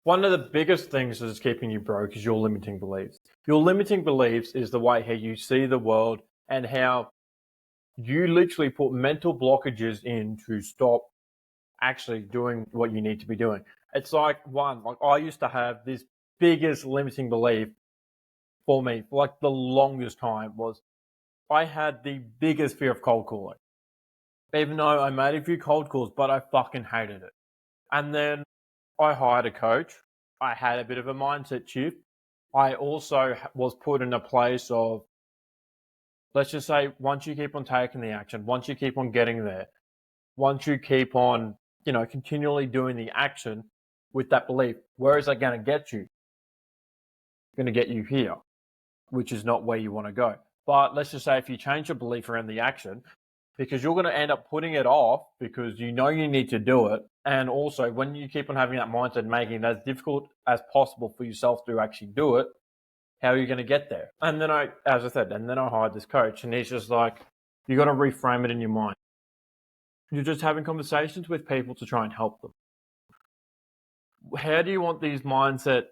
One of the biggest things that's keeping you broke is your limiting beliefs. Your limiting beliefs is the way how you see the world and how you literally put mental blockages in to stop actually doing what you need to be doing. It's like I used to have this biggest limiting belief for me for like the longest time was I had the biggest fear of cold calling. Even though I made a few cold calls, but I fucking hated it. And then I hired a coach. I had a bit of a mindset shift. I also was put in a place of, let's just say, once you keep on taking the action, once you keep on getting there, once you keep on, continually doing the action with that belief, where is that going to get you? Going to get you here, which is not where you want to go. But let's just say if you change your belief around the action, because you're going to end up putting it off because you know you need to do it. And also, when you keep on having that mindset, making it as difficult as possible for yourself to actually do it, how are you going to get there? And then I hired this coach, and he's just like, you got to reframe it in your mind. You're just having conversations with people to try and help them. How do you want your mindset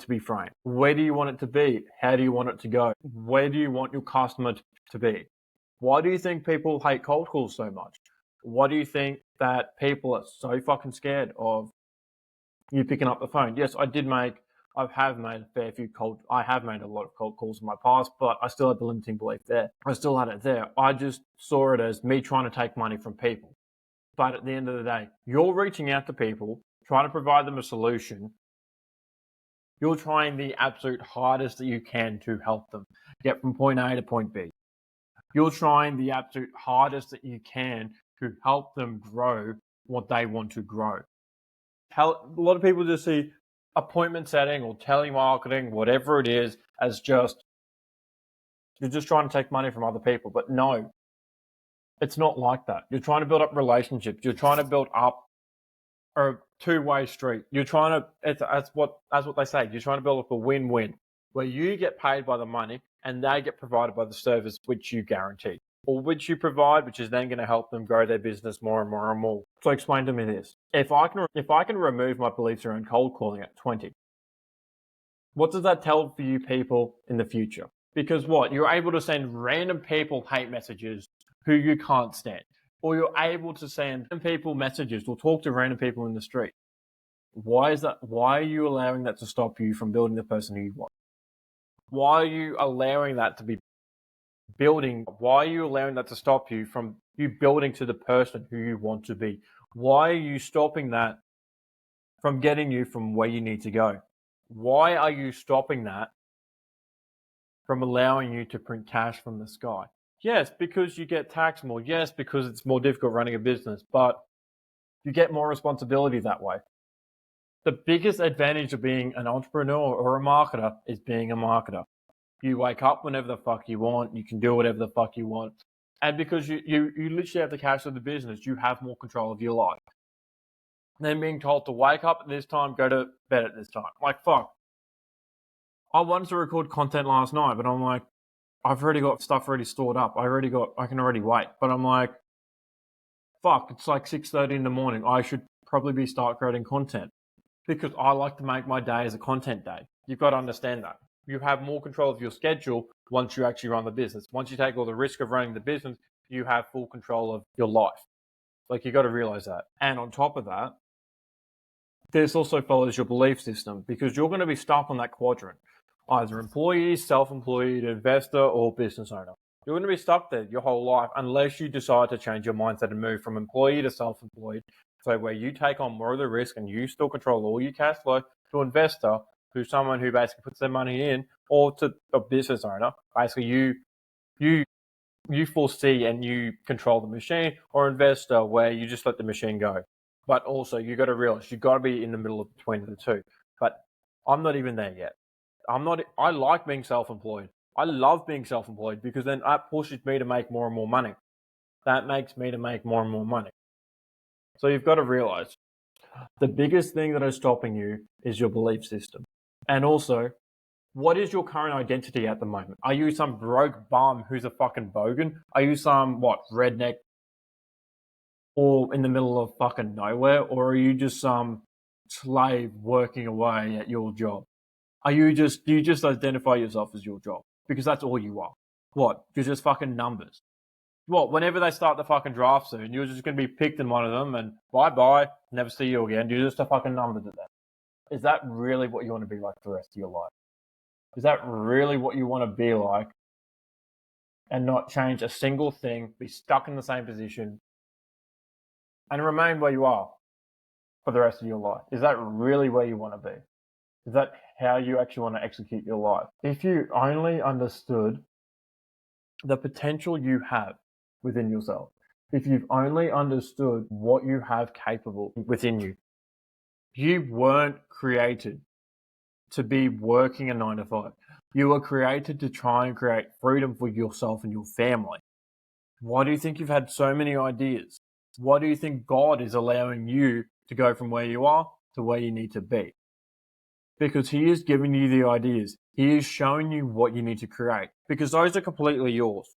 to be framed? Where do you want it to be? How do you want it to go? Where do you want your customer to be? Why do you think people hate cold calls so much? Why do you think that people are so fucking scared of you picking up the phone? Yes, I have made a lot of cold calls in my past, but I still had the limiting belief there. I still had it there. I just saw it as me trying to take money from people. But at the end of the day, you're reaching out to people, trying to provide them a solution. You're trying the absolute hardest that you can to help them get from point A to point B. You're trying the absolute hardest that you can to help them grow what they want to grow. A lot of people just see appointment setting or telemarketing, whatever it is, as just, you're just trying to take money from other people. But no, it's not like that. You're trying to build up relationships. You're trying to build up a two-way street. You're trying to, that's what they say. You're trying to build up a win-win where you get paid by the money and they get provided by the service which you guarantee or which you provide, which is then going to help them grow their business more and more and more. So explain to me this. If I can remove my beliefs around cold calling at 20, what does that tell for you people in the future? Because you're able to send random people hate messages who you can't stand. Or you're able to send people messages or talk to random people in the street. Why is that? Why are you allowing that to stop you from building the person who you want? Why are you allowing that to be building? Why are you allowing that to stop you from you building to the person who you want to be? Why are you stopping that from getting you from where you need to go? Why are you stopping that from allowing you to print cash from the sky? Yes, because you get taxed more. Yes, because it's more difficult running a business, but you get more responsibility that way. The biggest advantage of being an entrepreneur or a marketer is being a marketer. You wake up whenever the fuck you want. You can do whatever the fuck you want. And because you literally have the cash of the business, you have more control of your life. Then being told to wake up at this time, go to bed at this time. Like, fuck. I wanted to record content last night, but I'm like, I've already got stuff already stored up. I can already wait. But I'm like, fuck, it's like 6:30 in the morning. I should probably start creating content because I like to make my day as a content day. You've got to understand that. You have more control of your schedule once you actually run the business. Once you take all the risk of running the business, you have full control of your life. Like, you got to realize that. And on top of that, this also follows your belief system because you're going to be stuck on that quadrant. Either employee, self-employed, investor, or business owner. You're going to be stuck there your whole life unless you decide to change your mindset and move from employee to self-employed. So where you take on more of the risk and you still control all your cash flow, to investor, to someone who basically puts their money in, or to a business owner. Basically, you foresee and you control the machine, or investor where you just let the machine go. But also, you got to realize you got to be in the middle of between the two. But I'm not even there yet. I like being self-employed. I love being self-employed because then that pushes me to make more and more money. That makes me to make more and more money. So you've got to realize the biggest thing that is stopping you is your belief system. And also, what is your current identity at the moment? Are you some broke bum who's a fucking bogan? Are you some, redneck or in the middle of fucking nowhere? Or are you just some slave working away at your job? Do you just identify yourself as your job? Because that's all you are. What? You're just fucking numbers. What? Whenever they start the fucking draft soon, you're just going to be picked in one of them and bye-bye, never see you again. You're just a fucking number to them. Is that really what you want to be like for the rest of your life? Is that really what you want to be like and not change a single thing, be stuck in the same position, and remain where you are for the rest of your life? Is that really where you want to be? Is that how you actually want to execute your life? If you only understood the potential you have within yourself, if you've only understood what you have capable within you, you weren't created to be working a 9 to 5. You were created to try and create freedom for yourself and your family. Why do you think you've had so many ideas? Why do you think God is allowing you to go from where you are to where you need to be? Because He is giving you the ideas. He is showing you what you need to create, because those are completely yours.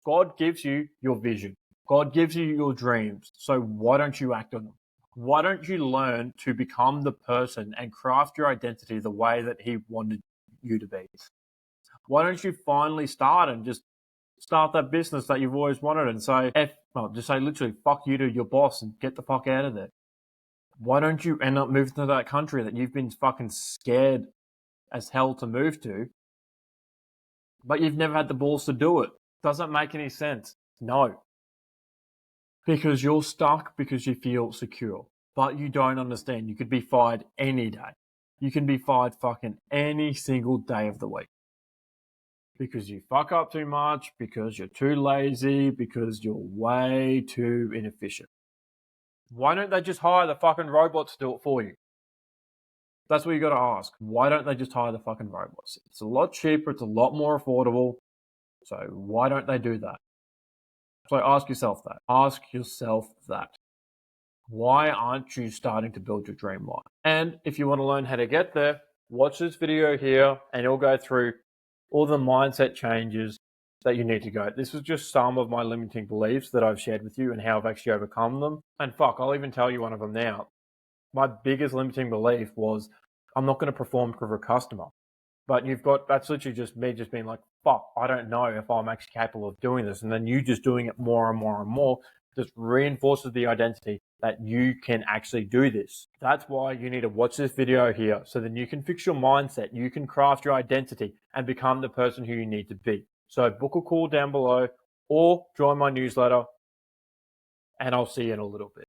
God gives you your vision. God gives you your dreams. So why don't you act on them? Why don't you learn to become the person and craft your identity the way that He wanted you to be? Why don't you finally start and just start that business that you've always wanted and say, just say literally, fuck you to your boss and get the fuck out of there? Why don't you end up moving to that country that you've been fucking scared as hell to move to, but you've never had the balls to do it? Doesn't make any sense. No. Because you're stuck because you feel secure. But you don't understand. You could be fired any day. You can be fired fucking any single day of the week. Because you fuck up too much, because you're too lazy, because you're way too inefficient. Why don't they just hire the fucking robots to do it for you? That's what you got to ask. Why don't they just hire the fucking robots? It's a lot cheaper. It's a lot more affordable. So why don't they do that? So ask yourself that. Ask yourself that. Why aren't you starting to build your dream life? And if you want to learn how to get there, watch this video here and it'll go through all the mindset changes that you need to go. This is just some of my limiting beliefs that I've shared with you and how I've actually overcome them. And fuck, I'll even tell you one of them now. My biggest limiting belief was I'm not going to perform for a customer. But that's literally just me just being like, fuck, I don't know if I'm actually capable of doing this. And then you just doing it more and more and more just reinforces the identity that you can actually do this. That's why you need to watch this video here, so then you can fix your mindset, you can craft your identity and become the person who you need to be. So book a call down below or join my newsletter, and I'll see you in a little bit.